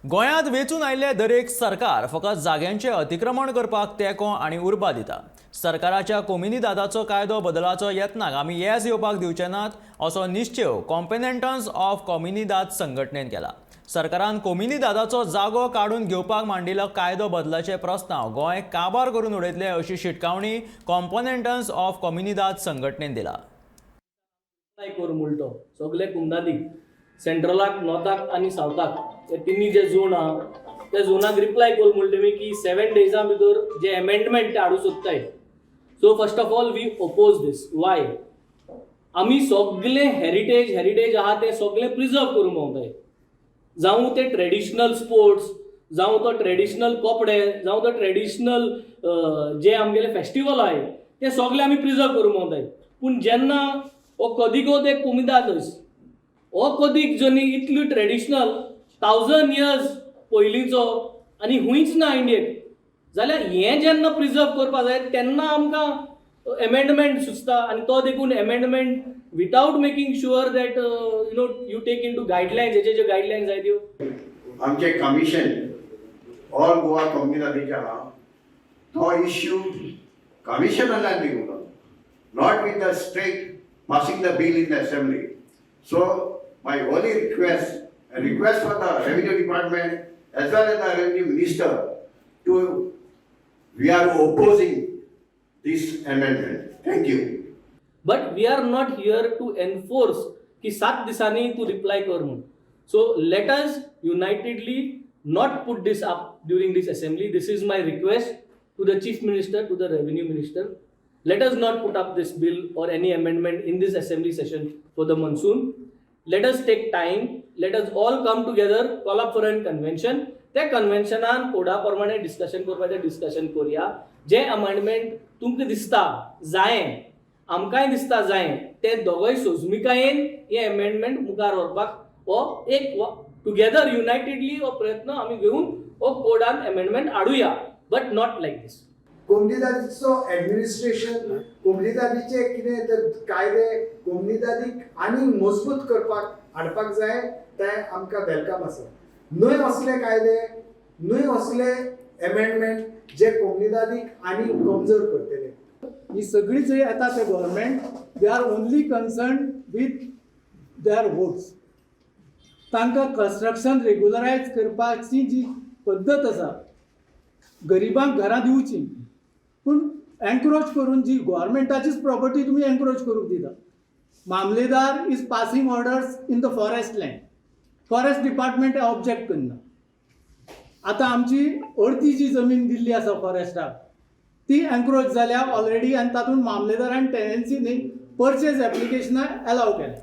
गोंयांत वेचून आयिल्ले दरेक सरकार फकत जाग्यांचे अतिक्रमण करपाक तेंको आनी उर्बा दिता। सरकाराच्या कोमिनी दादाचो कायदो बदलाचो यत्नाक आमी येस येवपाक दिवचे नात असो निश्चय कॉम्पेनंटन्स ऑफ कॉमिनीदाद संघटनेन केला। सरकारान कोमिनीदादाचो जागो काडून घेवपाक मांडिल्लो कायदो बदलाचे प्रस्ताव गोंय काबार करून उडयतले अशी शिटकावणी कॉम्पेनंटन्स ऑफ कॉमिनीदाद संघटनेन दिला। उलटो सगळे कुंदादीक सेंट्रलाक नॉर्थाक आनी सावथाक तिनी जे झोन आहा त्या झोनाक रिप्लाय कोर म्हणले मी की 7 डेजा भितर जे अमेंडमेंट ते हाडू सोदताय। So first of all we oppose this. Why? आमी सगळे हेरिटेज आहा ते सगळे प्रिजर्व करूंक पावताय, जावं ते ट्रेडिशनल स्पोर्ट्स, जावं तो ट्रेडिशनल कपडे, जावं तो ट्रेडिशनल जे आमगेले फेस्टिवल आहे ते सगळे आमी प्रिजर्व करूंक पावताय। पूण जेन्ना ओ कदीको ते कुमिदादस ओ कदीक जनी इतली ट्रेडिशनल 1000 इयर्स पयलींचो आनी हुंयच ना इंडियेक, जाल्यार हें जेन्ना प्रिजर्व करपा जाय तेन्ना आमकां अमेंडमेंट सुचता आनी तो देखून amendment without making sure that you take into guidelines, हेचे जे गायडलायन्स जाय त्यो आमचे कमिशन ऑल गोवा कम्युनिटीचे आहा तो इश्यू कमिशनान दिवलो, not with the state passing the bill in the assembly. So my only request for the revenue department as well as the revenue minister we are opposing this amendment. Thank you. But we are not here to enforce ki 7 दिसांनी to reply कर म्हणून. So let us unitedly not put this up during this assembly. This is my request to the chief minister, to the revenue minister. Let us not put up this bill or any amendment in this assembly session for the monsoon. Let us take time. Let us all come together, call up for a convention. त्या कन्व्हेन्शनान कोडा प्रमाणे discussion करपाचें discussion करूया। जे amendment तुमकां दिसता जायें, आमकांय दिसता जायें, ते दोगोय सोजमिकायेन हे अमेंडमेंट मुखार व्हरपाक हो एक टुगेदर युनायटेडली हो प्रयत्न आमी घेवन हो कोडान अमेंडमेंट हाडुया, बट नॉट लायक दिस। कोमनीदादीचो ऍडमिनिस्ट्रेशन, कोमनीदादीचे कितें तर कायदे कोमनीदादीक आनी मजबूत करपाक हाडपाक जाय ते आमकां वेलकम आसा। न्हय असले कायदे, न्हय असले अमेंडमेंट जे कोमनीदादीक आनी कमजोर करतले। ही सगळी जे येता ते government they are only concern with their votes. तांकां कन्स्ट्रक्शन रेग्युलरायज करपाची जी पद्दत आसा गरिबांक घरां दिवची, पूण एनक्रोच करून जी गव्हर्मेंटाचीच प्रॉपर्टी तुमी एनक्रोच करूंक दिता। मामलेदार is passing orders in the forest land, forest department object करना। आतां आमची अर्दी जी जमीन दिल्ली आसा फॉरेस्टाक ती एनक्रोच जाल्या ऑलरेडी आनी तातूंत मामलेदारान टेनन्सी न्ही परचेज एप्लिकेशनां एलाव केल्या।